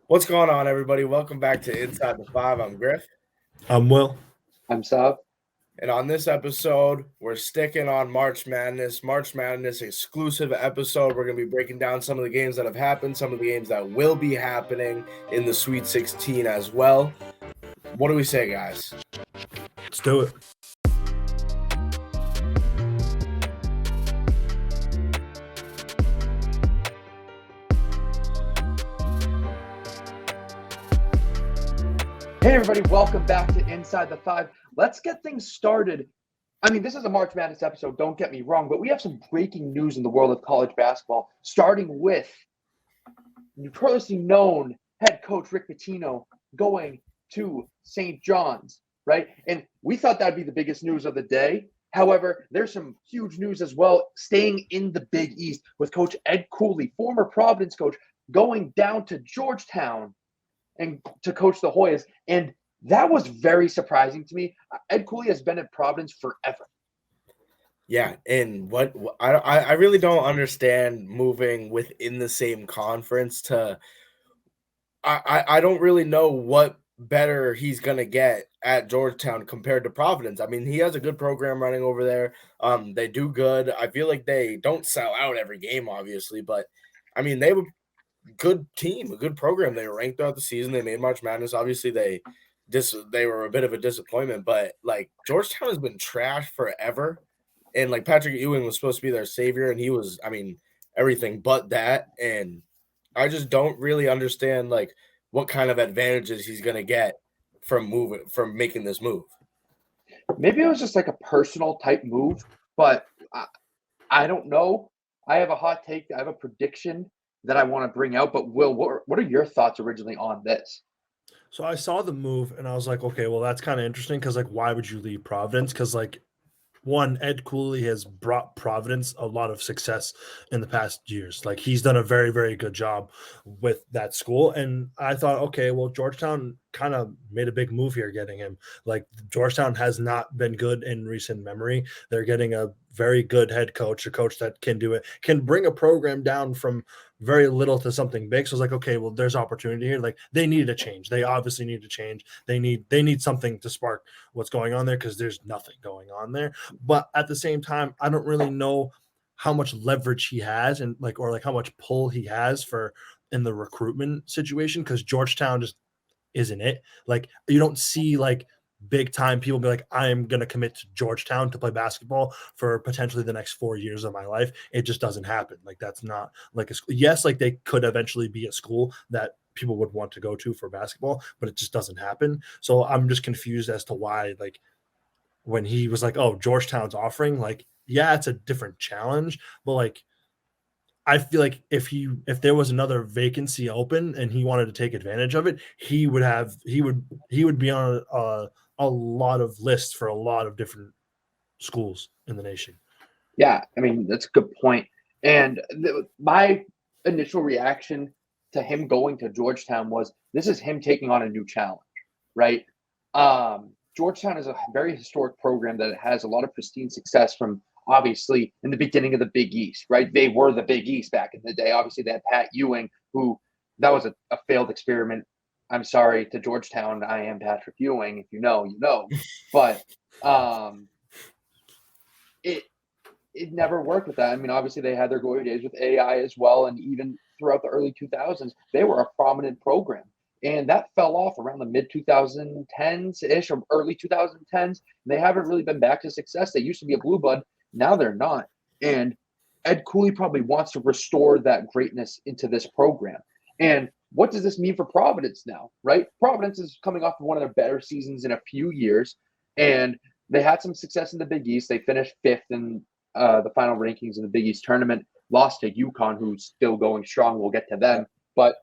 What's going on, everybody? Welcome back to Inside the Five. I'm Griff. I'm Will. I'm Saab. And on this episode, we're sticking on March Madness exclusive episode. We're going to be breaking down some of the games that have happened, some of the games that will be happening in the Sweet 16 as well. What do we say, guys? Let's do it. Hey, everybody. Welcome back to Inside the Five. Let's get things started. I mean, this is a March Madness episode, don't get me wrong, but we have some breaking news in the world of college basketball, starting with notoriously known head coach Rick Pitino going to St. John's, right? And we thought that'd be the biggest news of the day. However, there's some huge news as well, staying in the Big East with Coach Ed Cooley, former Providence coach, going down to Georgetown and to coach the Hoyas. And that was very surprising to me. Ed Cooley has been at Providence forever. Yeah, and what I really don't understand moving within the same conference to I don't really know what better he's gonna get at Georgetown compared to Providence. I mean, he has a good program running over there. They do good. I feel like they don't sell out every game, obviously, but I mean, they have a good team, a good program. They were ranked throughout the season. They made March Madness. Obviously, they were a bit of a disappointment, but like Georgetown has been trash forever. And like Patrick Ewing was supposed to be their savior, and he was, I mean, everything but that. And I just don't really understand like what kind of advantages he's gonna get from making this move. Maybe it was just like a personal type move, but I don't know. I have a hot take. I have a prediction that I want to bring out. But Will, what are your thoughts originally on this? So I saw the move and I was like, okay, well, that's kind of interesting because, like, why would you leave Providence? Because, like, one, Ed Cooley has brought Providence a lot of success in the past years. Like, he's done a very, very good job with that school. And I thought, okay, well, Georgetown kind of made a big move here getting him. Like, Georgetown has not been good in recent memory. They're getting a very good head coach, a coach that can do it, can bring a program down from very little to something big. So it's like, okay, well, there's opportunity here. Like, they needed a change. They obviously need to change. They need something to spark what's going on there because there's nothing going on there. But at the same time, I don't really know how much leverage he has and like how much pull he has for in the recruitment situation because Georgetown just isn't it. Like, you don't see like big time people be like, I am going to commit to Georgetown to play basketball for potentially the next 4 years of my life. It just doesn't happen. Like, that's not like a school. Yes, like they could eventually be a school that people would want to go to for basketball, but it just doesn't happen. So I'm just confused as to why, like, when he was like, oh, Georgetown's offering, like, yeah, it's a different challenge, but like, I feel like if there was another vacancy open and he wanted to take advantage of it, he would be on a lot of lists for a lot of different schools in the nation. Yeah, I mean, that's a good point. And my initial reaction to him going to Georgetown was this is him taking on a new challenge, right? Georgetown is a very historic program that has a lot of pristine success from obviously in the beginning of the Big East, right? They were the Big East back in the day. Obviously, they had Pat Ewing, who that was a failed experiment. I'm sorry to Georgetown. I am Patrick Ewing. If you know, you know. But it never worked with that. I mean, obviously, they had their glory days with AI as well, and even throughout the early 2000s, they were a prominent program. And that fell off around the mid 2010s ish or early 2010s. They haven't really been back to success. They used to be a blue blood. Now they're not. And Ed Cooley probably wants to restore that greatness into this program. And what does this mean for Providence now, right? Providence is coming off of one of their better seasons in a few years. And they had some success in the Big East. They finished fifth in the final rankings in the Big East tournament, lost to UConn, who's still going strong. We'll get to them. But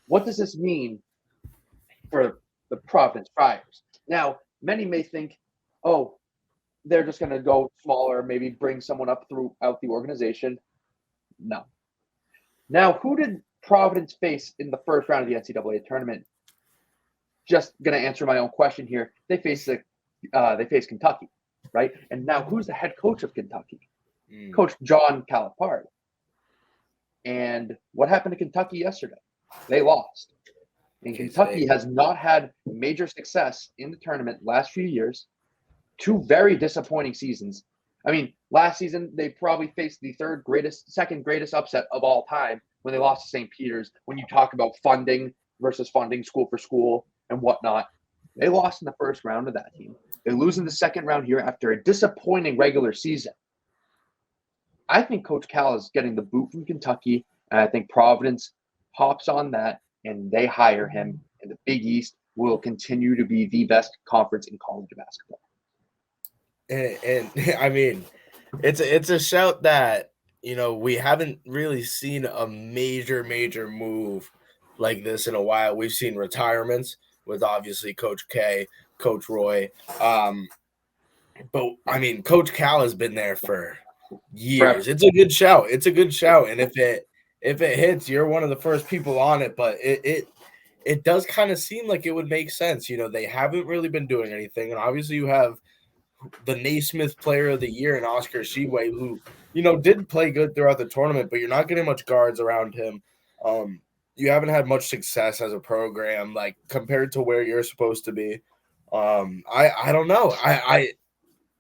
what does this mean for the Providence Friars? Now, many may think, oh, they're just going to go smaller, maybe bring someone up throughout the organization. No. Now, who did Providence face in the first round of the NCAA tournament? Just going to answer my own question here. They faced Kentucky, right? And now, who's the head coach of Kentucky? Coach John Calipari. And what happened to Kentucky yesterday? They lost. And K-State. Kentucky has not had major success in the tournament last few years. 2 very disappointing seasons. I mean, last season they probably faced the second greatest upset of all time when they lost to St. Peter's. When you talk about funding versus funding school for school and whatnot, they lost in the first round to that team. They lose in the second round here after a disappointing regular season. I think Coach Cal is getting the boot from Kentucky, and I think Providence hops on that and they hire him, and the Big East will continue to be the best conference in college basketball. And I mean, it's a shout that, you know, we haven't really seen a major move like this in a while. We've seen retirements with obviously Coach K, Coach Roy. But I mean, Coach Cal has been there for years. It's a good shout. And if it hits, you're one of the first people on it. But it does kind of seem like it would make sense. You know, they haven't really been doing anything, and obviously you have the Naismith Player of the Year and Oscar Tshiebwe, who, you know, did play good throughout the tournament, but you're not getting much guards around him. You haven't had much success as a program, like compared to where you're supposed to be. I don't know.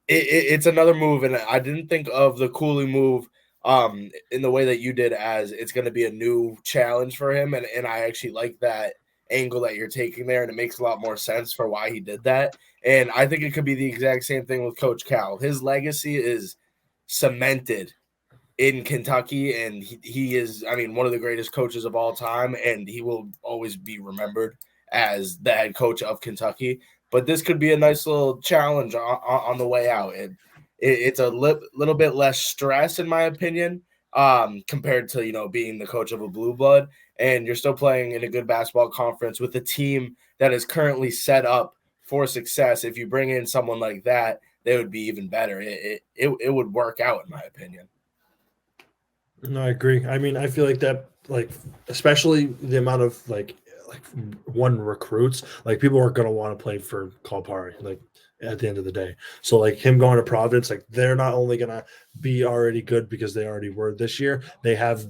It's another move, and I didn't think of the Cooley move in the way that you did, as it's going to be a new challenge for him, and I actually like that angle that you're taking there, and it makes a lot more sense for why he did that. And I think it could be the exact same thing with Coach Cal. His legacy is cemented in Kentucky, and he is, I mean, one of the greatest coaches of all time, and he will always be remembered as the head coach of Kentucky. But this could be a nice little challenge on the way out. It's a little bit less stress, in my opinion, compared to, you know, being the coach of a blue blood. And you're still playing in a good basketball conference with a team that is currently set up for success. If you bring in someone like that, they would be even better. It would work out, in my opinion. No, I agree. I mean, I feel like that, like, especially the amount of like one recruits, like people aren't going to want to play for Calipari, like at the end of the day. So like him going to Providence, like they're not only going to be already good because they already were this year, they have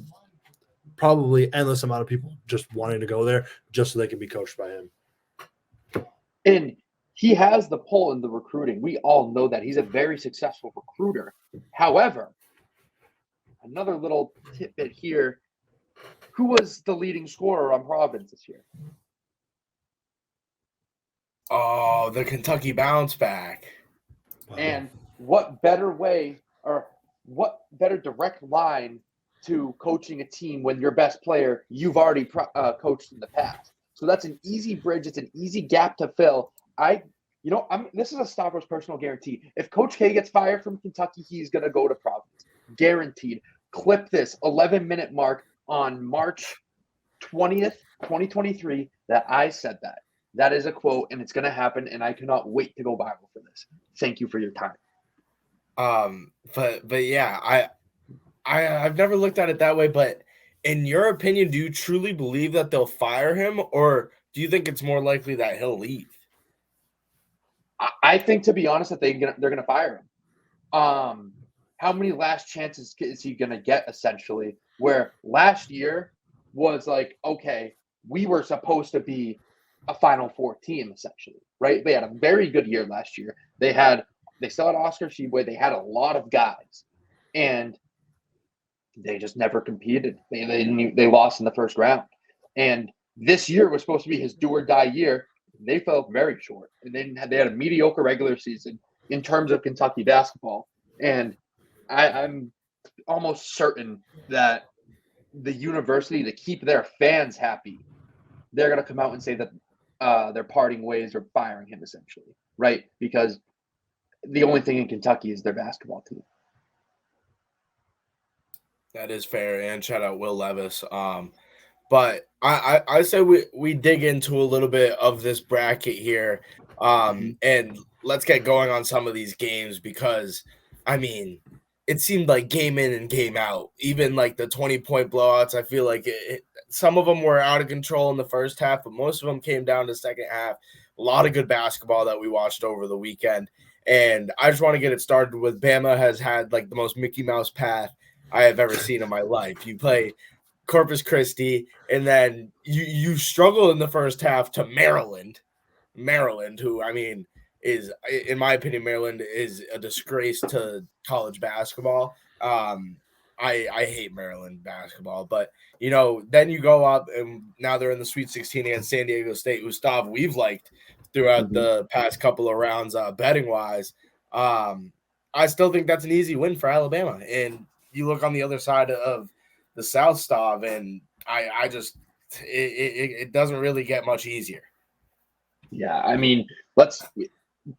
probably endless amount of people just wanting to go there just so they can be coached by him. And he has the pull in the recruiting. We all know that he's a very successful recruiter. However, another little tidbit here. Who was the leading scorer on Providence this year? Oh, the Kentucky bounce back. Wow. And what better way, or what better direct line to coaching a team when your best player you've already coached in the past? So that's an easy bridge. It's an easy gap to fill. This is a Stavros personal guarantee. If Coach K gets fired from Kentucky, he's going to go to Providence. Guaranteed. Clip this 11-minute mark on March 20th, 2023, that I said that. That is a quote, and it's going to happen, and I cannot wait to go viral for this. Thank you for your time. But yeah, I've never looked at it that way, but in your opinion, do you truly believe that they'll fire him, or do you think it's more likely that he'll leave? I think, to be honest, that they're going to fire him. How many last chances is he going to get, essentially? Where last year was like, okay, we were supposed to be a Final Four team, essentially, right? They had a very good year last year. They still had Oscar Tshiebwe. They had a lot of guys, and they just never competed. They lost in the first round. And this year was supposed to be his do or die year. They fell very short, and they had a mediocre regular season in terms of Kentucky basketball. And I'm almost certain that the university, to keep their fans happy, they're going to come out and say that they're parting ways or firing him, essentially, right? Because the only thing in Kentucky is their basketball team. That is fair, and shout out Will Levis. But I say we dig into a little bit of this bracket here, and let's get going on some of these games, because, I mean, it seemed like game in and game out. Even like the 20-point blowouts, I feel like some of them were out of control in the first half, but most of them came down to the second half. A lot of good basketball that we watched over the weekend. And I just want to get it started with Bama has had like the most Mickey Mouse path I have ever seen in my life. You play Corpus Christi, and then you struggle in the first half to Maryland, who I mean is, in my opinion, Maryland is a disgrace to college basketball. I hate Maryland basketball, but then you go up and now they're in the Sweet 16 against San Diego State, who we've liked throughout the past couple of rounds, betting wise. I still think that's an easy win for Alabama. And you look on the other side of the South, Stav, and I just it doesn't really get much easier. Yeah, I mean, I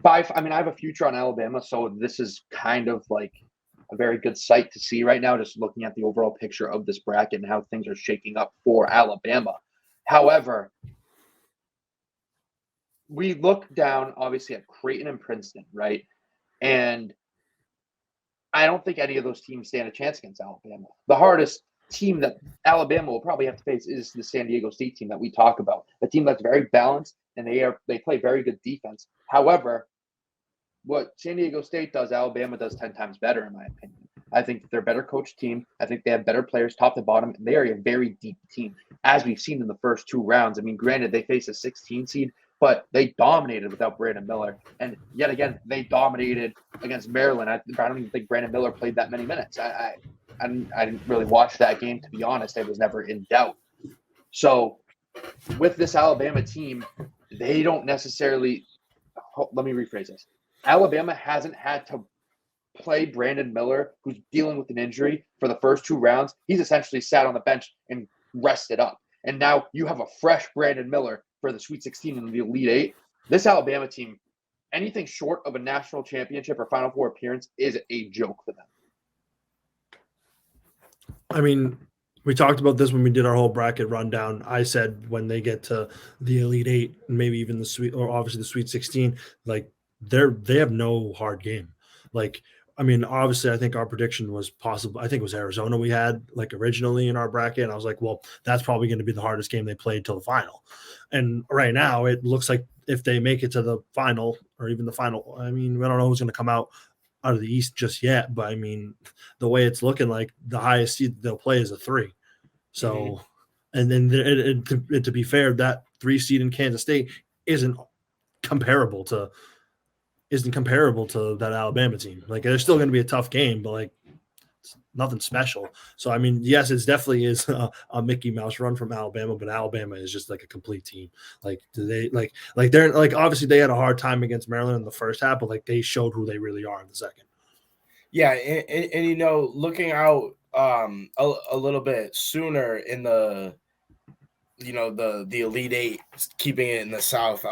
have a future on Alabama, so this is kind of like a very good sight to see right now, just looking at the overall picture of this bracket and how things are shaking up for Alabama. However, we look down, obviously, at Creighton and Princeton, right? And I don't think any of those teams stand a chance against Alabama. The hardest team that Alabama will probably have to face is the San Diego State team that we talk about, a team that's very balanced, and they play very good defense. However, what San Diego State does, Alabama does 10 times better, in my opinion. I think that they're a better coached team. I think they have better players top to bottom, and they are a very deep team, as we've seen in the first two rounds. I mean, granted, they face a 16 seed, but they dominated without Brandon Miller. And yet again, they dominated against Maryland. I don't even think Brandon Miller played that many minutes. I didn't really watch that game, to be honest. I was never in doubt. So with this Alabama team, they don't necessarily – let me rephrase this. Alabama hasn't had to play Brandon Miller, who's dealing with an injury, for the first two rounds. He's essentially sat on the bench and rested up. And now you have a fresh Brandon Miller for the Sweet 16 and the Elite Eight. This Alabama team, anything short of a national championship or Final Four appearance is a joke for them. I mean, we talked about this when we did our whole bracket rundown. I said when they get to the Elite Eight, maybe even obviously the Sweet 16, like they have no hard game. Like, I mean, obviously, I think our prediction was possible. I think it was Arizona we had like originally in our bracket. And I was like, well, that's probably going to be the hardest game they played till the final. And right now it looks like if they make it to the final or even the final, I mean, we don't know who's going to come out of the East just yet. But I mean, the way it's looking like the highest seed they'll play is a 3. So, and then to be fair, that 3 seed in Kansas State isn't comparable to that Alabama team. Like, there's still going to be a tough game, but like it's nothing special. So, I mean, yes, it definitely is a Mickey Mouse run from Alabama, but Alabama is just like a complete team. Like, do they like they're like, obviously they had a hard time against Maryland in the first half, but like they showed who they really are in the second. Yeah. And looking out a little bit sooner in the, the Elite Eight, keeping it in the South,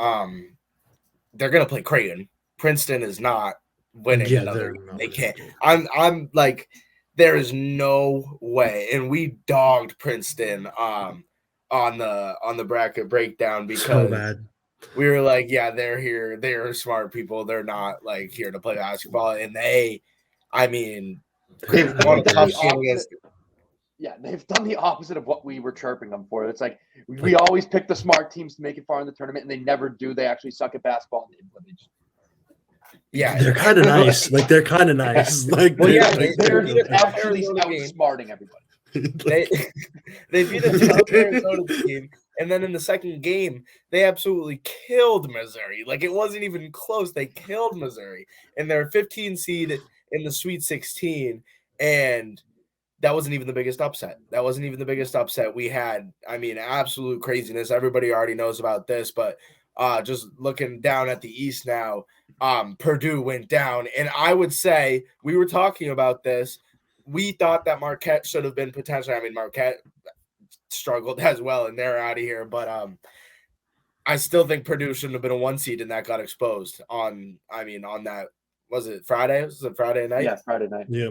they're going to play Creighton. Princeton is not winning another. They can't. I'm like, there is no way. And we dogged Princeton on the bracket breakdown because so bad. We were like, yeah, they're here. They're smart people. They're not like here to play basketball. And they've done the opposite of what we were chirping them for. It's like we always pick the smart teams to make it far in the tournament, and they never do. They actually suck at basketball. Yeah, they're kind of nice. Like, they're kind of nice. Like, well, yeah, they're actually outsmarting everybody. They beat a tough Arizona team, and then in the second game, they absolutely killed Missouri. Like, it wasn't even close. They killed Missouri, and they're 15 seed in the Sweet 16, and that wasn't even the biggest upset. We had. I mean, absolute craziness. Everybody already knows about this, but just looking down at the East now, Purdue went down. And I would say, we were talking about this, we thought that Marquette should have been potentially, Marquette struggled as well, and they're out of here. But I still think Purdue shouldn't have been a 1 seed, and that got exposed on that, was it Friday? Was it Friday night? Yeah, Friday night. Yeah.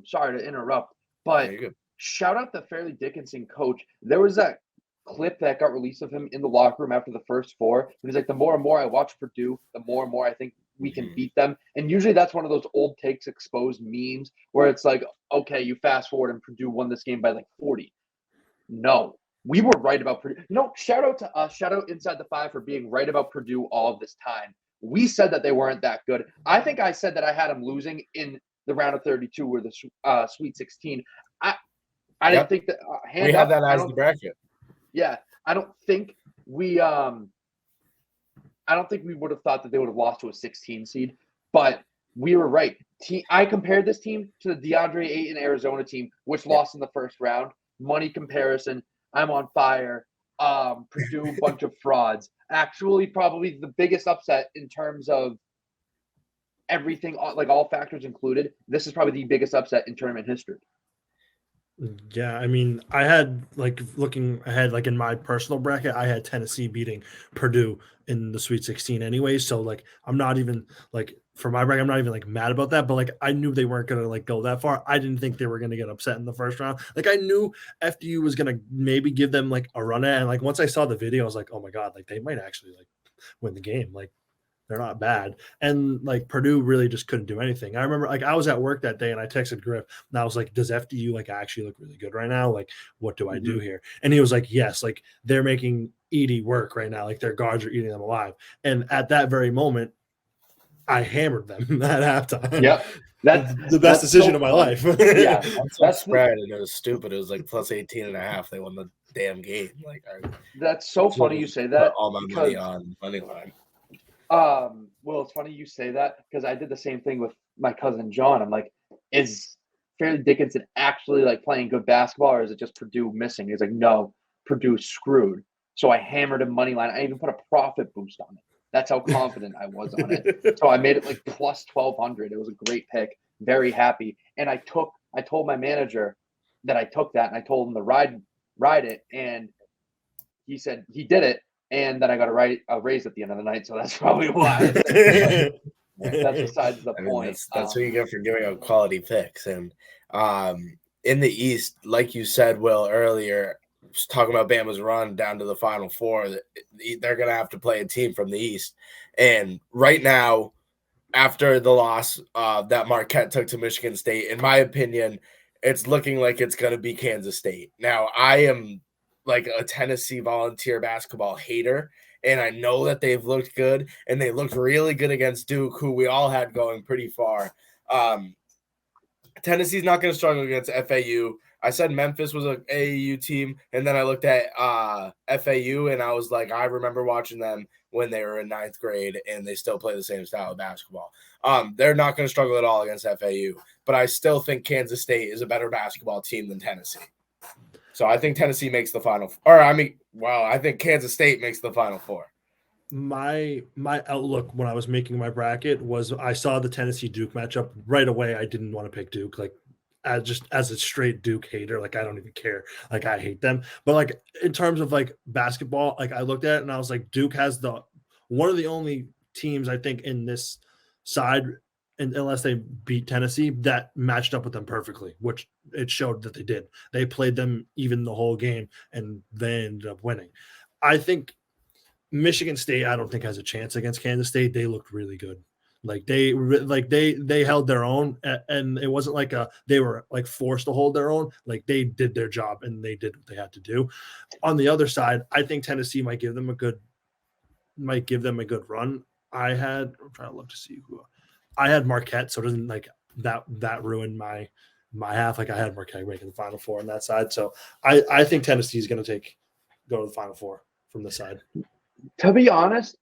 Sorry to interrupt, but shout out the Fairleigh Dickinson coach. There was that clip that got released of him in the locker room after the first 4. He's like, the more and more I watch Purdue, the more and more I think we can beat them. And usually that's one of those old takes exposed memes where it's like, okay, you fast forward and Purdue won this game by like 40. No, we were right about Purdue. Shout out to us. Shout out Inside the Five for being right about Purdue all of this time. We said that they weren't that good. I think I said that I had them losing in the round of 32 or the Sweet 16. I didn't think that we had that as the bracket. Yeah, I don't think we would have thought that they would have lost to a 16 seed, but we were right. I compared this team to the DeAndre Ayton Arizona team, which lost in the first round. Money comparison. I'm on fire. Purdue, bunch of frauds. Actually, probably the biggest upset in terms of everything, like all factors included. This is probably the biggest upset in tournament history. Yeah, I mean, I had like looking ahead, like in my personal bracket, I had Tennessee beating Purdue in the Sweet 16 anyway. So like, I'm not even like for my bracket, I'm not even like mad about that. But like, I knew they weren't gonna like go that far. I didn't think they were gonna get upset in the first round. Like, I knew FDU was gonna maybe give them like a run at, and like once I saw the video, I was like, oh my god, like they might actually like win the game. Like they're not bad. And like Purdue really just couldn't do anything. I remember like I was at work that day and I texted Griff and I was like, does FDU like actually look really good right now? Like, what do I do here? And he was like, yes, like they're making Edey work right now. Like their guards are eating them alive. And at that very moment, I hammered them at halftime. Yep. That's the best decision of my life. Yeah. That's spread and it was stupid. It was like plus 18.5. They won the damn game. Like that's so funny you say that. All my money on money line. Well, it's funny you say that because I did the same thing with my cousin John. I'm like, is Fairleigh Dickinson actually like playing good basketball, or is it just Purdue missing? He's like, no, Purdue's screwed. So I hammered him money line. I even put a profit boost on it. That's how confident I was on it. So I made it like plus 1,200. It was a great pick. Very happy. And I told my manager that I took that, and I told him to ride it, and he said he did it. And then I got a raise at the end of the night, so that's probably why. That's besides the point. That's what you get for giving out quality picks. And in the East, like you said, Will, earlier, talking about Bama's run down to the Final Four, they're going to have to play a team from the East. And right now, after the loss that Marquette took to Michigan State, in my opinion, it's looking like it's going to be Kansas State. Now, I am like a Tennessee Volunteer basketball hater, and I know that they've looked good, and they looked really good against Duke, who we all had going pretty far. Tennessee's not going to struggle against FAU. I said Memphis was an AAU team, and then I looked at FAU, and I was like, I remember watching them when they were in 9th grade, and they still play the same style of basketball. They're not going to struggle at all against FAU, but I still think Kansas State is a better basketball team than Tennessee. So I think Tennessee makes the Final – or, I think Kansas State makes the Final Four. My outlook when I was making my bracket was I saw the Tennessee-Duke matchup right away. I didn't want to pick Duke, like, as a straight Duke hater. Like, I don't even care. Like, I hate them. But, like, in terms of, like, basketball, like, I looked at it and I was like, Duke has one of the only teams, I think, in this side – and unless they beat Tennessee, that matched up with them perfectly, which it showed that they did. They played them even the whole game, and they ended up winning. I think Michigan State, I don't think has a chance against Kansas State. They looked really good. Like they held their own, and it wasn't like they were like forced to hold their own. Like they did their job and they did what they had to do. On the other side, I think Tennessee might give them a good run. I'm trying to look to see who. I had Marquette, so it doesn't like that ruined my half. Like I had Marquette making the Final Four on that side. So I think Tennessee is going to go to the Final Four from this side. To be honest,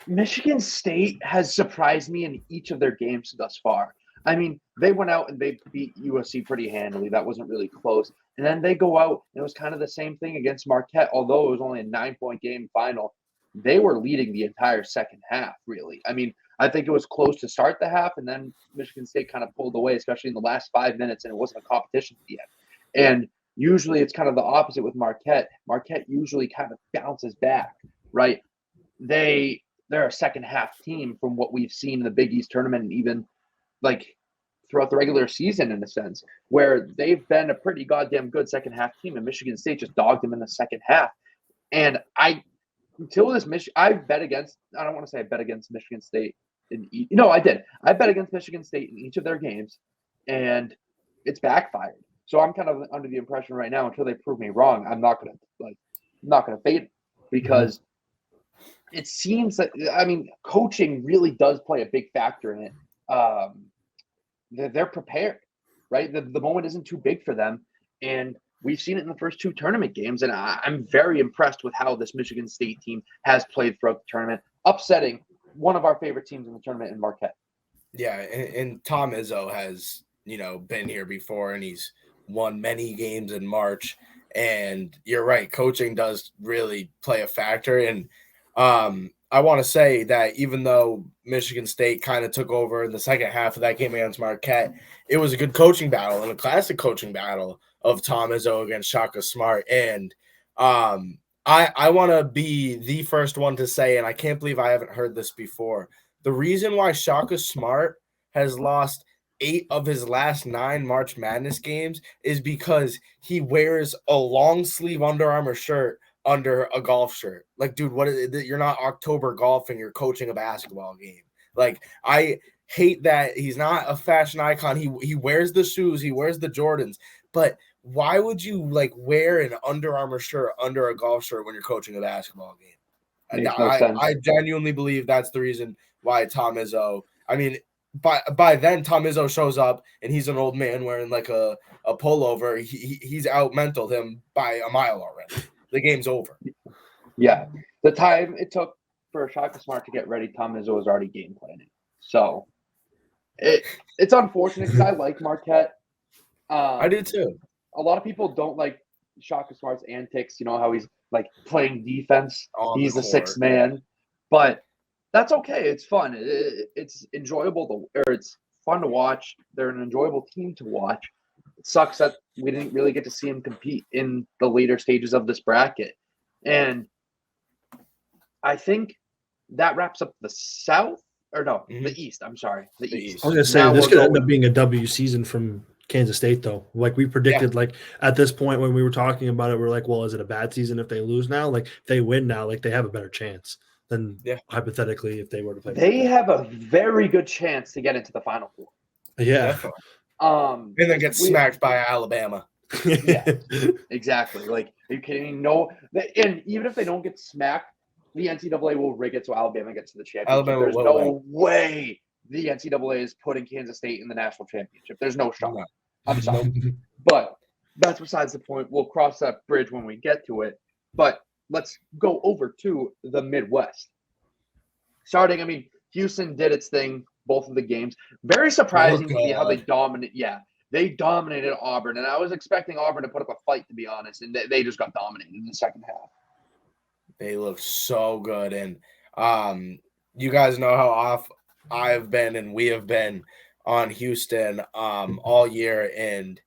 Michigan State has surprised me in each of their games thus far. I mean, they went out and they beat USC pretty handily. That wasn't really close. And then they go out, and it was kind of the same thing against Marquette, although it was only a 9-point game final. They were leading the entire second half, really. I mean, I think it was close to start the half, and then Michigan State kind of pulled away, especially in the last 5 minutes, and it wasn't a competition at the end. And usually it's kind of the opposite with Marquette. Marquette usually kind of bounces back, right? They're a second half team from what we've seen in the Big East tournament and even like throughout the regular season in a sense, where they've been a pretty goddamn good second half team, and Michigan State just dogged them in the second half. And until this I bet against Michigan State. I did. I bet against Michigan State in each of their games, and it's backfired. So I'm kind of under the impression right now, until they prove me wrong, I'm not gonna fade it, because it seems that coaching really does play a big factor in it. they're prepared, right? The moment isn't too big for them, and we've seen it in the first 2 tournament games. And I'm very impressed with how this Michigan State team has played throughout the tournament, upsetting one of our favorite teams in the tournament in Marquette. Yeah, and Tom Izzo has, been here before, and he's won many games in March. And you're right, coaching does really play a factor. And I want to say that even though Michigan State kind of took over in the second half of that game against Marquette, it was a good coaching battle and a classic coaching battle of Tom Izzo against Shaka Smart. And I want to be the first one to say, and I can't believe I haven't heard this before, the reason why Shaka Smart has lost 8 of his last 9 March Madness games is because he wears a long sleeve Under Armour shirt under a golf shirt. Like, dude, what is it? You're not October golfing, you're coaching a basketball game. Like, I hate that he's not a fashion icon. He wears the shoes, he wears the Jordans, but why would you wear an Under Armour shirt under a golf shirt when you're coaching a basketball game? Makes no sense. I genuinely believe that's the reason why Tom Izzo. I mean, by then Tom Izzo shows up and he's an old man wearing a pullover. He's out-mentaled him by a mile already. The game's over. Yeah, the time it took for Shaka Smart to get ready, Tom Izzo was already game planning. So it's unfortunate because I like Marquette. I do too. A lot of people don't like Shaka Smart's antics. You know how he's playing defense. He's the sixth man, but that's okay. It's fun. It's enjoyable it's fun to watch. They're an enjoyable team to watch. It sucks that we didn't really get to see him compete in the later stages of this bracket. And I think that wraps up the South. Or no, the East. I'm sorry. The East. I was going to say, this could end up being a W season from Kansas State, though. We predicted, at this point when we were talking about it, we're like, well, is it a bad season if they lose now? If they win now, they have a better chance than hypothetically if they were to play. They have a very good chance to get into the Final Four. Yeah. And then get smacked by Alabama. Yeah, exactly. Are you kidding me? No. And even if they don't get smacked, the NCAA will rig it so Alabama gets to the championship. There's no way the NCAA is putting Kansas State in the national championship. There's no shot. No. I'm sorry. But that's besides the point. We'll cross that bridge when we get to it. But let's go over to the Midwest. Houston did its thing, both of the games. Very surprising to see how they dominate. Yeah, they dominated Auburn. And I was expecting Auburn to put up a fight, to be honest. And they just got dominated in the second half. They look so good. And you guys know how off I've been and we have been on Houston all year. And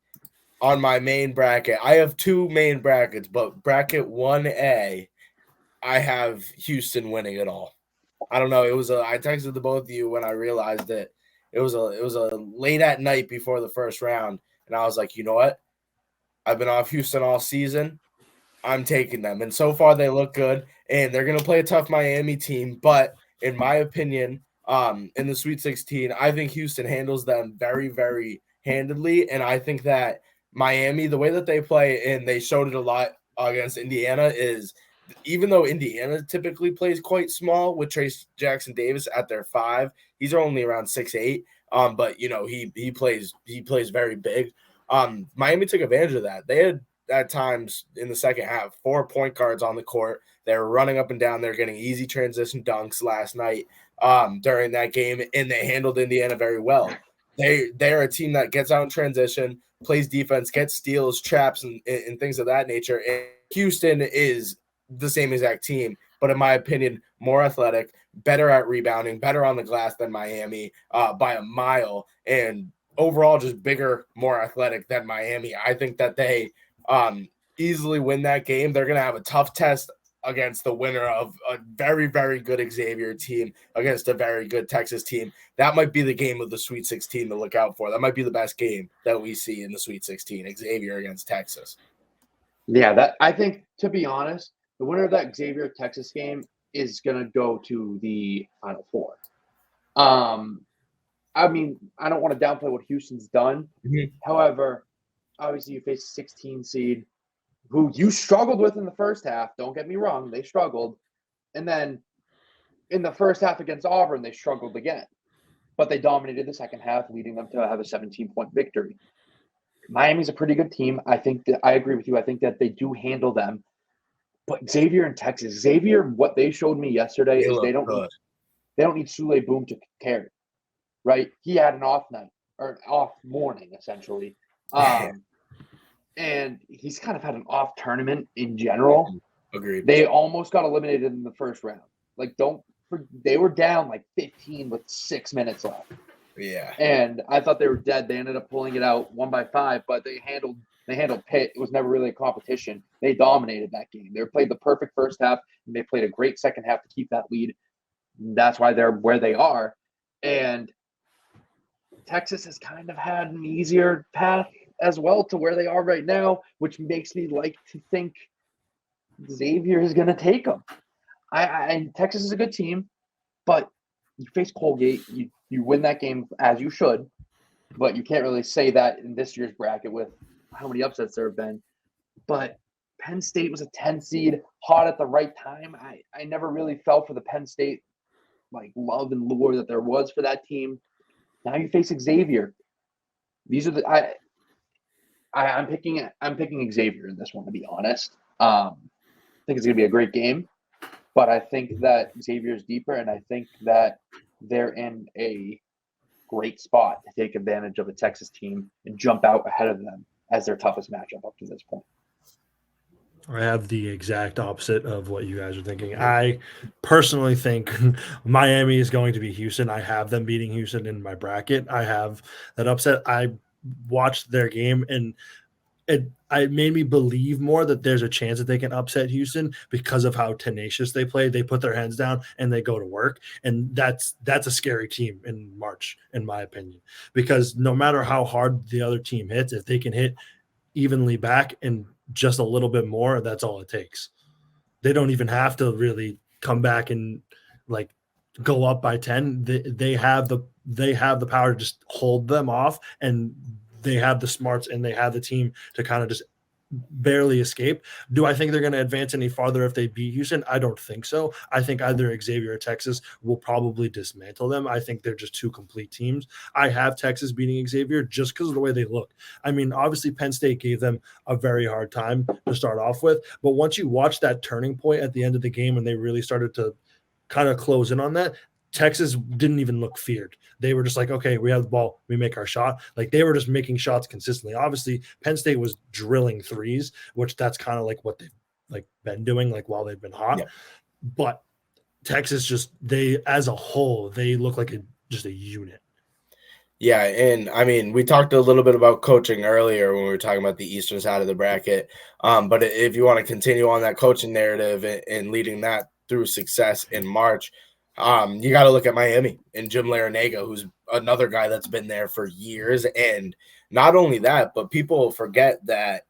on my main bracket, I have 2 main brackets, but bracket 1A, I have Houston winning it all. I don't know. I texted the both of you when I realized it. It was a late at night before the first round. And I was like, you know what? I've been off Houston all season. I'm taking them. And so far they look good. And they're going to play a tough Miami team. But in my opinion, in the Sweet 16, I think Houston handles them very, very handedly. And I think that Miami, the way that they play, and they showed it a lot against Indiana, is even though Indiana typically plays quite small with Trace Jackson Davis at their 5, he's only around 6'8". But he plays very big. Miami took advantage of that. They had at times in the second half 4 point guards on the court. They were running up and down. They're getting easy transition dunks last night during that game, and they handled Indiana very well. They're a team that gets out in transition, plays defense, gets steals, traps, and things of that nature. And Houston is the same exact team, but in my opinion, more athletic, better at rebounding, better on the glass than Miami by a mile, and overall just bigger, more athletic than Miami. I think that they easily win that game. They're going to have a tough test against the winner of a very, very good Xavier team against a very good Texas team. That might be the game of the Sweet 16 to look out for. That might be the best game that we see in the Sweet 16, Xavier against Texas. Yeah, I think, to be honest, the winner of that Xavier-Texas game is going to go to the Final Four. I don't want to downplay what Houston's done. Mm-hmm. However, obviously you face a 16 seed who you struggled with in the first half. Don't get me wrong. They struggled. And then in the first half against Auburn, they struggled again. but they dominated the second half, leading them to have a 17-point victory. Miami's a pretty good team. I think that I agree with you. I think that they do handle them. But Xavier in Texas, Xavier, what they showed me yesterday is they don't need Sule Boom to carry, right? He had an off night or an off morning essentially, and he's kind of had an off tournament in general. Agreed. They almost got eliminated in the first round. They were down like 15 with 6 minutes left. Yeah. And I thought they were dead. They ended up pulling it out 1-5, but they handled Pitt. It was never really a competition. They dominated that game. They played the perfect first half, and they played a great second half to keep that lead. That's why they're where they are. And Texas has kind of had an easier path as well to where they are right now, which makes me like to think Xavier is going to take them. Texas is a good team, but you face Colgate, you win that game as you should, but you can't really say that in this year's bracket with how many upsets there have been. But Penn State was a 10 seed, hot at the right time. I never really fell for the Penn State love and lure that there was for that team. Now you face Xavier. These are I'm picking Xavier in this one, to be honest. I think it's gonna be a great game, but I think that Xavier's deeper, and I think that they're in a great spot to take advantage of a Texas team and jump out ahead of them as their toughest matchup up to this point. I have the exact opposite of what you guys are thinking. I personally think Miami is going to be Houston. I have them beating Houston in my bracket. I have that upset. I watched their game, and it made me believe more that there's a chance that they can upset Houston because of how tenacious they play. They put their heads down and they go to work. And that's a scary team in March, in my opinion, because no matter how hard the other team hits, if they can hit evenly back and just a little bit more, that's all it takes. They don't even have to really come back and go up by 10. They have the power to just hold them off, and they have the smarts and they have the team to kind of just barely escape. Do I think they're going to advance any farther if they beat Houston? I don't think so. I think either Xavier or Texas will probably dismantle them. I think they're just two complete teams. I have Texas beating Xavier just because of the way they look. I mean, obviously Penn State gave them a very hard time to start off with, but once you watch that turning point at the end of the game and they really started to kind of close in on that, Texas didn't even look feared. They were just like, okay, we have the ball, we make our shot. They were just making shots consistently. Obviously, Penn State was drilling threes, which that's kind of what they've been doing while they've been hot. Yeah. But Texas they as a whole, they look like just a unit. Yeah, and I mean, we talked a little bit about coaching earlier when we were talking about the eastern side of the bracket. But if you want to continue on that coaching narrative and leading that through success in March, you got to look at Miami and Jim Larrañaga, who's another guy that's been there for years. And not only that, but people forget that,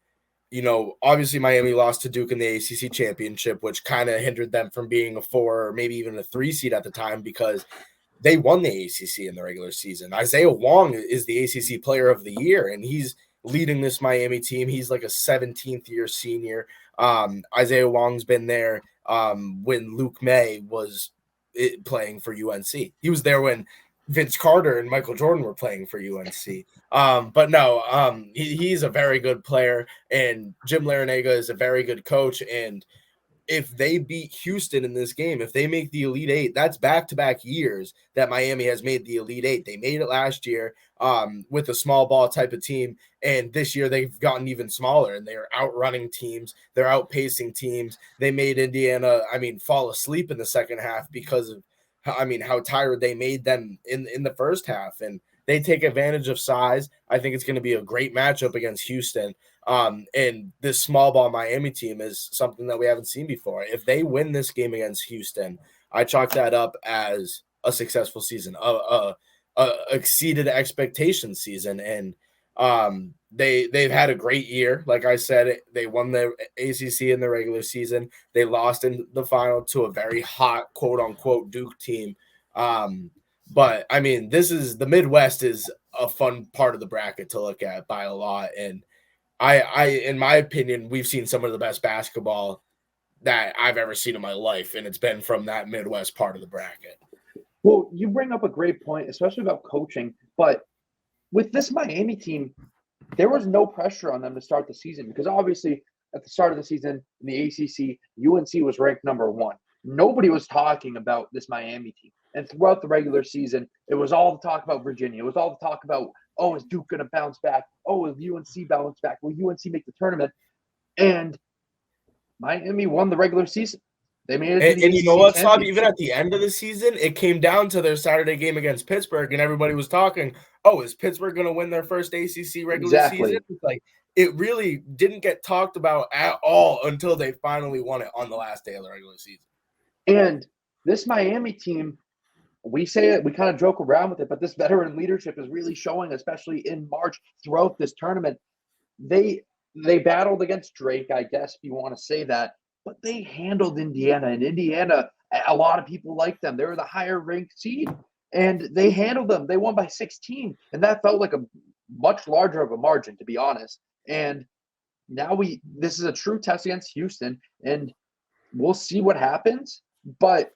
obviously Miami lost to Duke in the ACC championship, which kind of hindered them from being a 4 or maybe even a 3 seed at the time because they won the ACC in the regular season. Isaiah Wong is the ACC player of the year, and he's leading this Miami team. He's like a 17th year senior. Isaiah Wong's been there when Luke May was playing for UNC. He was there when Vince Carter and Michael Jordan were playing for UNC. But no, he's a very good player, and Jim Larrañaga is a very good coach. And if they beat Houston in this game, if they make the Elite Eight, that's back-to-back years that Miami has made the Elite Eight. They made it last year with a small ball type of team, and this year they've gotten even smaller, and they are outrunning teams. They're outpacing teams. They made Indiana, fall asleep in the second half because of, how tired they made them in the first half, and they take advantage of size. I think it's going to be a great matchup against Houston. And this small ball Miami team is something that we haven't seen before. If they win this game against Houston, I chalk that up as a successful season, a exceeded expectation season. And they've had a great year. Like I said, they won the ACC in the regular season. They lost in the final to a very hot, quote unquote, Duke team. But the Midwest is a fun part of the bracket to look at by a lot. And I, in my opinion, we've seen some of the best basketball that I've ever seen in my life, and it's been from that Midwest part of the bracket. Well, you bring up a great point, especially about coaching. But with this Miami team, there was no pressure on them to start the season because obviously at the start of the season in the ACC, UNC was ranked number 1. Nobody was talking about this Miami team. And throughout the regular season, it was all the talk about Virginia. It was all the talk about, oh, is Duke going to bounce back? Oh, will UNC bounce back? Will UNC make the tournament? And Miami won the regular season. They made it to the And you know what, ACC Slav? Even championship. at the end of the season, it came down to their Saturday game against Pittsburgh, and everybody was talking, oh, is Pittsburgh going to win their first ACC regular season? It's like, it really didn't get talked about at all until they finally won it on the last day of the regular season. And this Miami team, we say it, we kind of joke around with it, but this veteran leadership is really showing, especially in March throughout this tournament. They battled against Drake, I guess, if you want to say that, but they handled Indiana. And Indiana, a lot of people like them. They were the higher ranked seed, and they handled them. They won by 16, and that felt like a much larger of a margin, to be honest. And now this is a true test against Houston, and we'll see what happens. But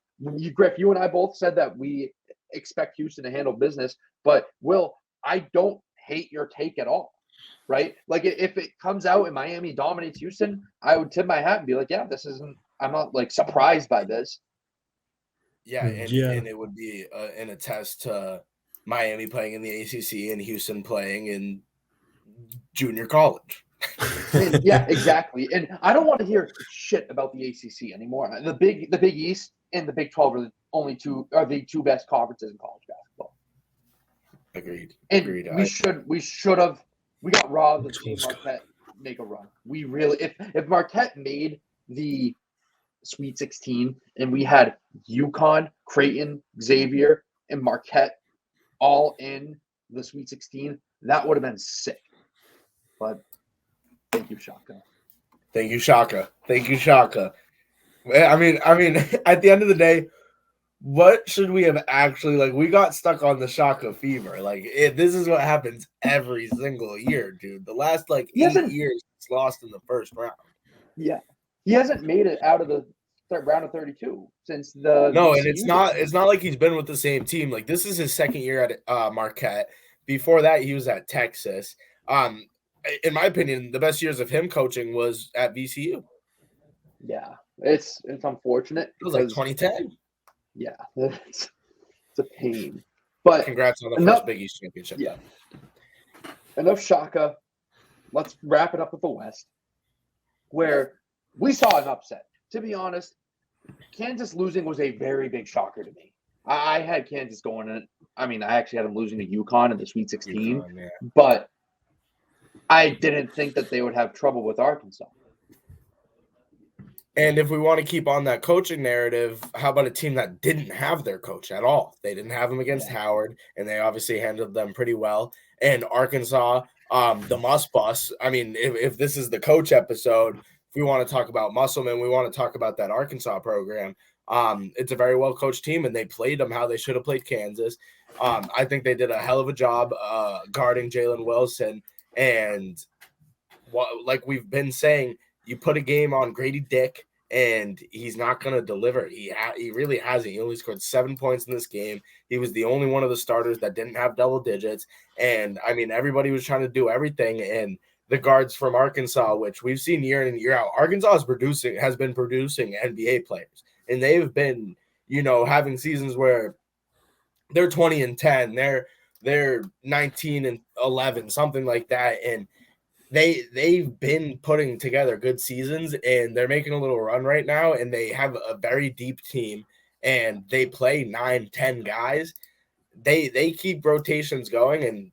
Griff, you and I both said that we expect Houston to handle business. But Will, I don't hate your take at all, right? Like if it comes out and Miami dominates Houston, I would tip my hat and be like, yeah, I'm not like surprised by this. Yeah, and it would be an attest to Miami playing in the ACC and Houston playing in junior college. Yeah, exactly. And I don't want to hear shit about the ACC anymore. The Big East and the Big 12 are the two best conferences in college basketball. Agreed. And Agreed. We got robbed of seeing Marquette make a run. We really, if Marquette made the Sweet 16 and we had UConn, Creighton, Xavier, and Marquette all in the Sweet 16, that would have been sick. But thank you, Shaka. Thank you, Shaka. Thank you, Shaka. I mean, at the end of the day, what should we have actually, like, we got stuck on the Shaka fever. Like, this is what happens every single year, dude. The last, 8 years, it's lost in the first round. Yeah. He hasn't made it out of the round of 32 since the No, and it's not like he's been with the same team. Like, this is his second year at Marquette. Before that, he was at Texas. In my opinion, the best years of him coaching was at VCU. Yeah, it's unfortunate. It was like 2010. Yeah, it's a pain. But congrats on the first Big East championship. Yeah. Enough Shaka. Let's wrap it up with the West, where we saw an upset. To be honest, Kansas losing was a very big shocker to me. I had Kansas going in. I mean, I actually had them losing to UConn in the Sweet 16, but I didn't think that they would have trouble with Arkansas. And if we want to keep on that coaching narrative, how about a team that didn't have their coach at all? They didn't have him against Howard, and they obviously handled them pretty well. And Arkansas, the Muss Bus. I mean, if this is the coach episode, if we want to talk about Musselman, we want to talk about that Arkansas program. It's a very well-coached team, and they played them how they should have played Kansas. I think they did a hell of a job guarding Jalen Wilson. And like we've been saying, you put a game on Grady Dick, and he's not going to deliver. He really hasn't. He only scored 7 points in this game. He was the only one of the starters that didn't have double digits. And, I mean, everybody was trying to do everything. And the guards from Arkansas, which we've seen year in and year out, Arkansas has been producing NBA players. And they've been, having seasons where they're 20-10, they're 19-11, something like that. And they've been putting together good seasons, and they're making a little run right now, and they have a very deep team, and they play 9-10 guys. They keep rotations going, and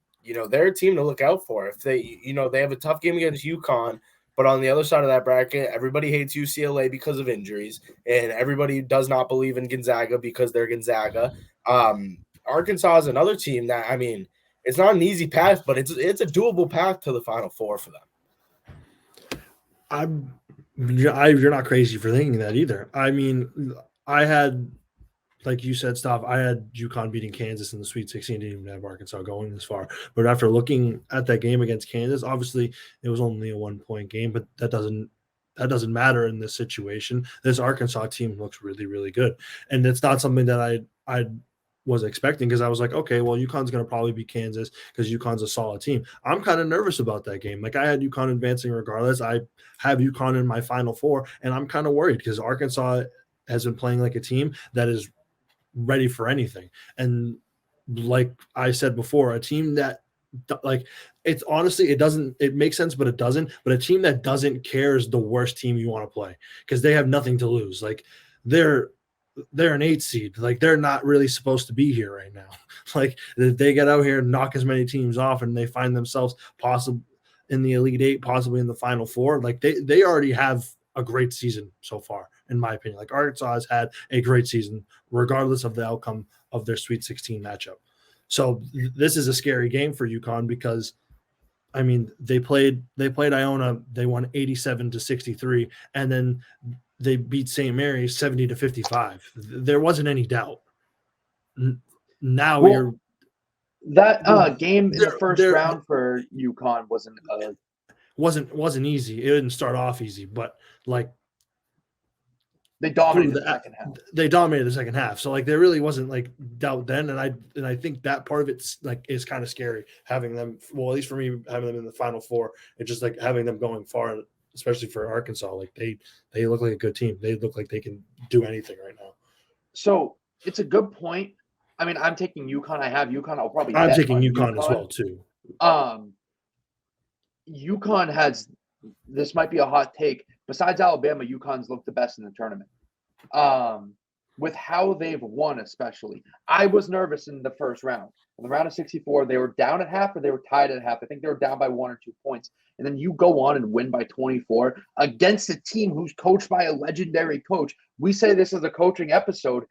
they're a team to look out for. If they have a tough game against UConn, but on the other side of that bracket, everybody hates UCLA because of injuries, and everybody does not believe in Gonzaga because they're Gonzaga. Arkansas is another team that, I mean, it's not an easy path, but it's a doable path to the Final Four for them. You're not crazy for thinking that either. I mean, I had, like you said, Stav, I had UConn beating Kansas in the Sweet 16. Didn't even have Arkansas going this far. But after looking at that game against Kansas, obviously it was only a 1-point game, but that doesn't matter in this situation. This Arkansas team looks really, really good, and it's not something that I'd was expecting, because I was like, okay, well, UConn's going to probably beat Kansas because UConn's a solid team. I'm kind of nervous about that game. Like, I had UConn advancing regardless. I have UConn in my Final Four, and I'm kind of worried because Arkansas has been playing like a team that is ready for anything. And like I said before, a team that, like, it's honestly, it makes sense, but it doesn't. But a team that doesn't care is the worst team you want to play because they have nothing to lose. Like, they're an 8 seed. Like, they're not really supposed to be here right now. Like, if they get out here and knock as many teams off and they find themselves possibly in the Elite 8, possibly in the Final Four, like they already have a great season so far, in my opinion. Like, Arkansas has had a great season, regardless of the outcome of their Sweet 16 matchup. So this is a scary game for UConn because, I mean, they played Iona. They won 87-63, and then they beat St. Mary's 70-55. There wasn't any doubt. Now well, that game in the first round for UConn wasn't easy. It didn't start off easy, but like they dominated the second half. They dominated the second half. So like there really wasn't like doubt then, and I think that part of it's like is kind of scary having them. Well, at least for me, having them in the Final Four, and just like having them going far, especially for Arkansas. Like they look like a good team. They look like they can do anything right now. So it's a good point. I mean, I'm taking UConn. I have UConn. I'll probably. I'm taking UConn as well too. UConn has. This might be a hot take. Besides Alabama, UConn's looked the best in the tournament. With how they've won, especially. I was nervous in the first round. In the round of 64, they were down at half or they were tied at half. I think they were down by 1 or 2 points. And then you go on and win by 24 against a team who's coached by a legendary coach. We say this is a coaching episode.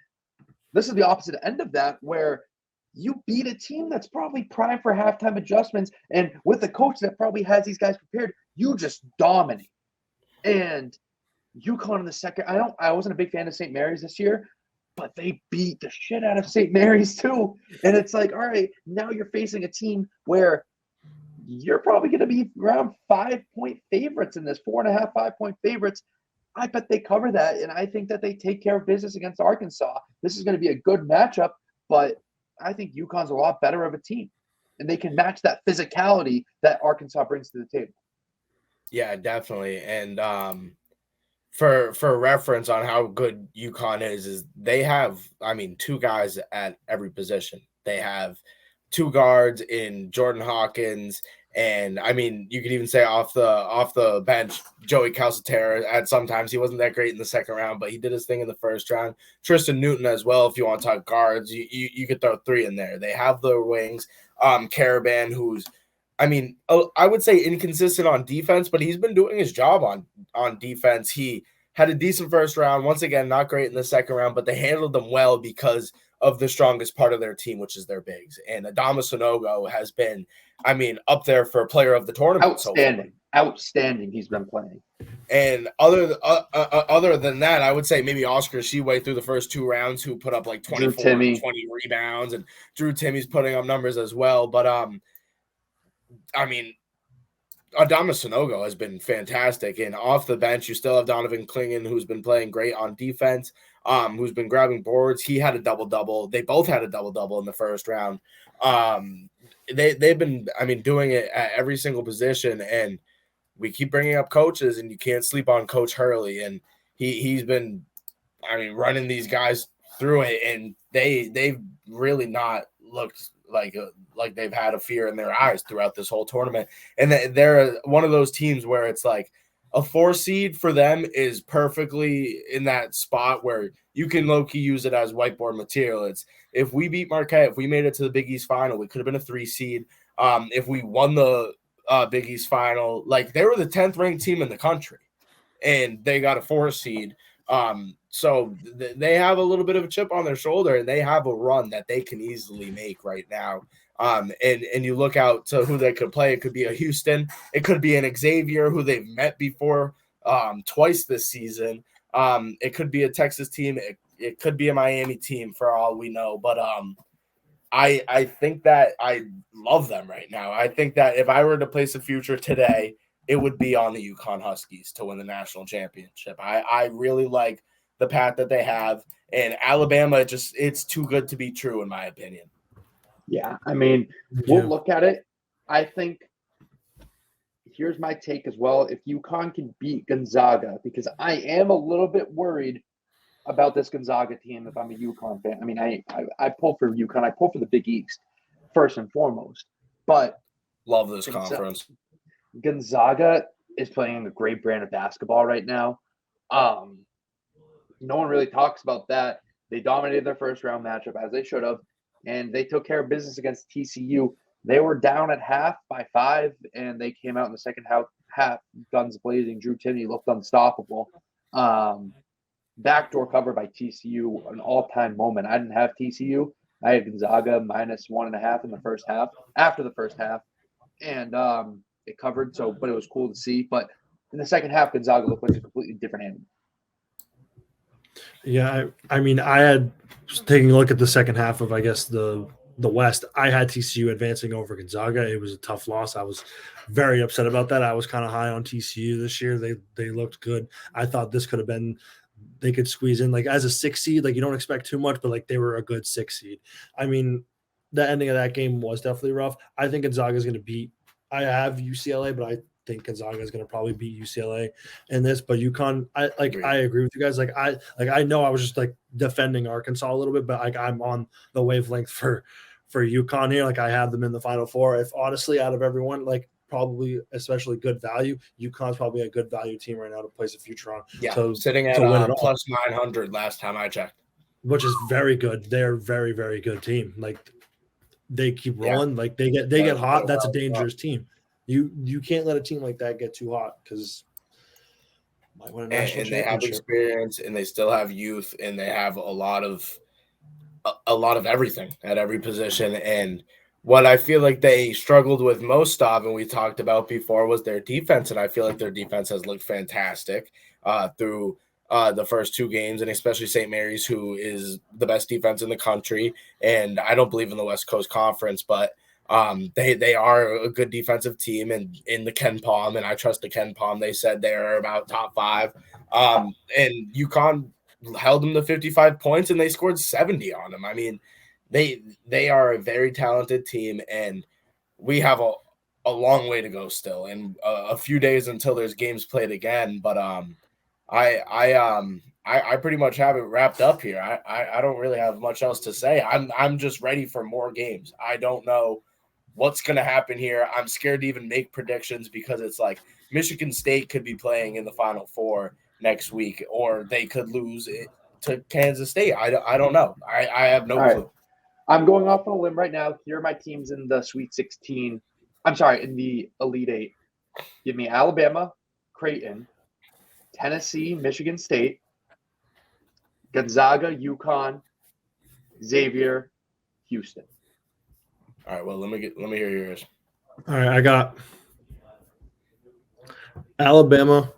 This is the opposite end of that, where you beat a team that's probably primed for halftime adjustments. And with a coach that probably has these guys prepared, you just dominate. And UConn in the second, I wasn't a big fan of St. Mary's this year, but they beat the shit out of St. Mary's too. And it's like, all right, now you're facing a team where you're probably going to be around 5-point favorites in this, 4.5, 5-point favorites. I bet they cover that, and I think that they take care of business against Arkansas. This is going to be a good matchup, but I think UConn's a lot better of a team, and they can match that physicality that Arkansas brings to the table. Yeah, definitely. And for reference on how good UConn is they have, I mean, 2 guys at every position. They have 2 guards in Jordan Hawkins, and I mean, you could even say off the bench, Joey Calcaterra. At sometimes he wasn't that great in the second round, but he did his thing in the first round. Tristan Newton as well. If you want to talk guards, you could throw 3 in there. They have the wings. Caravan, who's, I mean, I would say inconsistent on defense, but he's been doing his job on defense. He had a decent first round. Once again, not great in the second round, but they handled them well because of the strongest part of their team, which is their bigs. And Adama Sanogo has been, I mean, up there for player of the tournament. Outstanding. He's been playing. And other than that, I would say maybe Oscar Tshiebwe through the first 2 rounds, who put up like 24, 20 rebounds, and Drew Timmy's putting up numbers as well. But I mean, Adama Sanogo has been fantastic, and off the bench, you still have Donovan Clingan, who's been playing great on defense, who's been grabbing boards. He had a double-double. They both had a double-double in the first round. They've been, I mean, doing it at every single position, and we keep bringing up coaches, and you can't sleep on Coach Hurley, and he's been, I mean, running these guys through it, and they've really not looked like they've had a fear in their eyes throughout this whole tournament. And they're one of those teams where it's like a 4 seed for them is perfectly in that spot where you can low-key use it as whiteboard material. It's, if we beat Marquette, if we made it to the Big East final, we could have been a 3 seed. If we won the Big East final, like, they were the 10th ranked team in the country and they got a 4 seed. So they have a little bit of a chip on their shoulder, and they have a run that they can easily make right now. And you look out to who they could play. It could be a Houston. It could be an Xavier, who they've met before twice this season. It could be a Texas team. It could be a Miami team for all we know. But I think that I love them right now. I think that if I were to place a future today, it would be on the UConn Huskies to win the national championship. I really like the path that they have. And Alabama, it's too good to be true, in my opinion. Yeah, I mean, we'll look at it. I think here's my take as well. If UConn can beat Gonzaga, because I am a little bit worried about this Gonzaga team if I'm a UConn fan. I mean, I pull for UConn. I pull for the Big East first and foremost. But love this conference. Gonzaga is playing a great brand of basketball right now. No one really talks about that. They dominated their first round matchup as they should have, and they took care of business against TCU. They were down at half by 5, and they came out in the second half guns blazing. Drew Timme looked unstoppable. Backdoor cover by TCU, an all-time moment. I didn't have TCU. I had Gonzaga -1.5 in the first half, after the first half, and it covered. But it was cool to see. But in the second half, Gonzaga looked like a completely different animal. Yeah, I mean, I had taking a look at the second half of, I guess, the West. I had TCU advancing over Gonzaga. It was a tough loss. I was very upset about that. I was kind of high on TCU this year. They looked good. I thought this could have been, they could squeeze in like as a 6 seed. Like you don't expect too much, but like they were a good 6 seed. I mean, the ending of that game was definitely rough. I think Gonzaga is going to beat. I have UCLA, but I think Gonzaga is going to probably beat UCLA in this. But UConn, I agree with you guys. I know I was just like defending Arkansas a little bit, but like I'm on the wavelength for UConn here. Like I have them in the Final Four. If honestly, out of everyone, like probably especially good value, UConn's probably a good value team right now to place a future on. Yeah, so sitting at plus 900 last time I checked, which is very good. They're a very, very good team. Like they keep rolling. Yeah. Like they get hot. That's a dangerous team. You can't let a team like that get too hot because might win a national championship. They have experience, and they still have youth, and they have a lot of everything at every position. And what I feel like they struggled with most of, and we talked about before, was their defense. And I feel like their defense has looked fantastic through the first 2 games, and especially St. Mary's, who is the best defense in the country. And I don't believe in the West Coast Conference, but they are a good defensive team, and in the Ken Palm, and I trust the Ken Palm. They said they're about top 5. And UConn held them to 55 points, and they scored 70 on them. I mean, they are a very talented team, and we have a long way to go still, and a few days until there's games played again. But I pretty much have it wrapped up here. I don't really have much else to say. I'm just ready for more games. I don't know what's going to happen here. I'm scared to even make predictions because it's like Michigan State could be playing in the Final Four next week, or they could lose it to Kansas State. I don't know. I have no clue. Right. I'm going off on a lim right now. Here are my teams in the Sweet 16. I'm sorry, in the Elite 8. Give me Alabama, Creighton, Tennessee, Michigan State, Gonzaga, UConn, Xavier, Houston. All right, well, let me hear yours. All right, I got Alabama,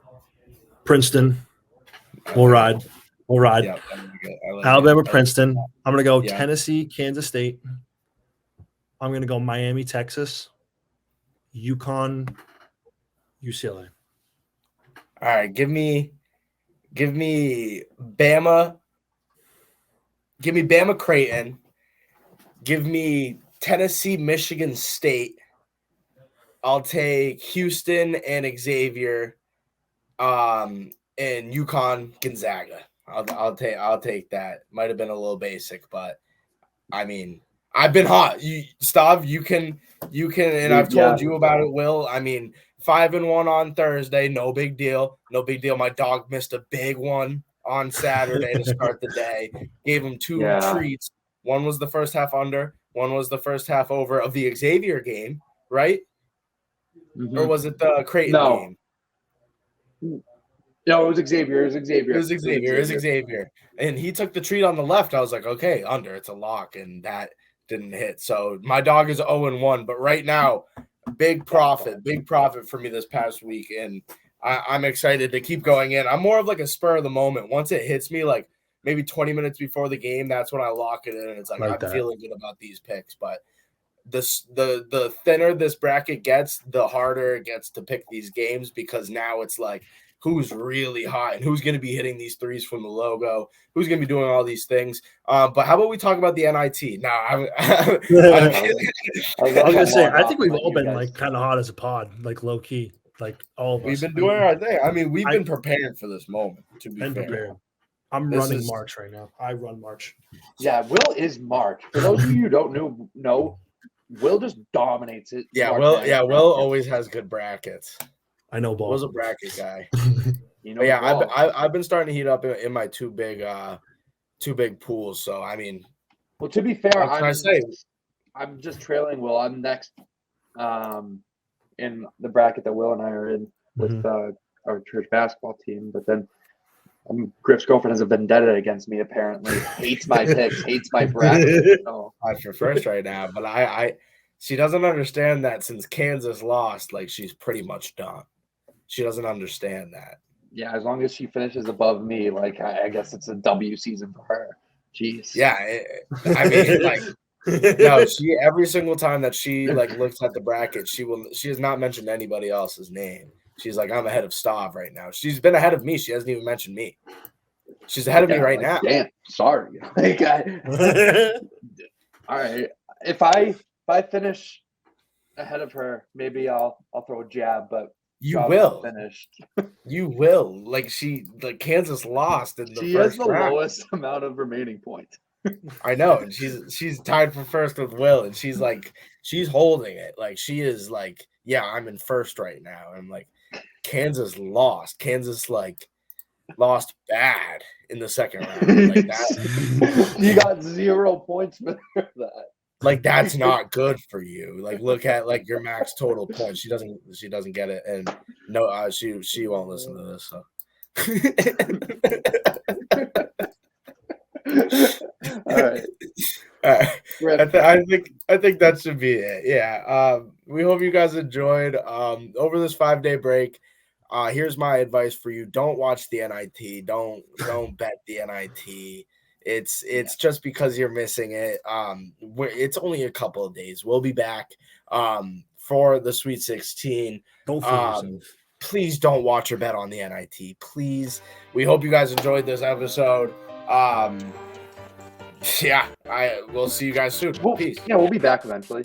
Princeton. We'll ride. Yeah, Alabama, Princeton. I'm going to go Tennessee, Kansas State. I'm going to go Miami, Texas, UConn, UCLA. All right, give me Bama. Give me Bama, Creighton. Give me Tennessee, Michigan State. I'll take Houston and Xavier. And UConn, Gonzaga. I'll take that. Might have been a little basic, but I mean, I've been hot. Stav, you can, and I've told you about it, Will. I mean, 5-1 on Thursday, no big deal. No big deal. My dog missed a big one on Saturday to start the day. Gave him 2 treats. One was the first half under. One was the first half over of the Xavier game, right? Mm-hmm. Or was it the Creighton game? No, it was Xavier. It was Xavier. And he took the treat on the left. I was like, okay, under. It's a lock. And that didn't hit. So my dog is 0-1. But right now, big profit for me this past week. And I'm excited to keep going in. I'm more of like a spur of the moment. Once it hits me, like maybe 20 minutes before the game, that's when I lock it in. And it's like I'm feeling good about these picks. But the thinner this bracket gets, the harder it gets to pick these games, because now it's like who's really hot and who's going to be hitting these threes from the logo, who's going to be doing all these things. But how about we talk about the NIT? Now, I was gonna say, I think we've all been like kind of hot as a pod, like low key, like all of us. We've been doing our thing. I mean, we've been prepared for this moment. To be fair, prepared. I'm running March right now. I run March. Yeah, Will is March. For those of you who don't know, Will just dominates it. Yeah, March Will always has good brackets. I know ball. Will's a bracket guy. You know, But yeah, I've been starting to heat up in my two big pools. So I mean, well, to be fair, what can I say? I'm just trailing Will. I'm next in the bracket that Will and I are in with our church basketball team. But then Griff's girlfriend has a vendetta against me, apparently. Hates my picks, hates my bracket. So. I'm for first right now, but she doesn't understand that since Kansas lost, like she's pretty much done. She doesn't understand that. Yeah, as long as she finishes above me, like I guess it's a W season for her. Jeez. Yeah, I mean, like, no, she every single time that she like looks at the bracket, she has not mentioned anybody else's name. She's like, I'm ahead of Stav right now. She's been ahead of me. She hasn't even mentioned me. She's ahead of me right now. Damn, sorry. Like, all right. If I finish ahead of her, maybe I'll throw a jab, but you will finished. You will. Like Kansas lost in the she first has the round. lowest amount of remaining points. I know, and she's tied for first with Will, and she's holding it. Like she is like, yeah, I'm in first right now. I'm like, Kansas lost. Kansas lost bad in the second round. Like that. You got 0 points for that. Like that's not good for you. Like look at like your max total points. She doesn't get it, and no, she won't listen to this. So. All right. I think that should be it. Yeah. We hope you guys enjoyed. Over this 5-day break. Here's my advice for you: don't watch the NIT. Don't bet the NIT. It's just because you're missing it. It's only a couple of days. We'll be back for the Sweet 16. Don't fool yourself. Please don't watch or bet on the NIT. Please. We hope you guys enjoyed this episode. Yeah, we'll see you guys soon. Peace. Yeah, we'll be back eventually.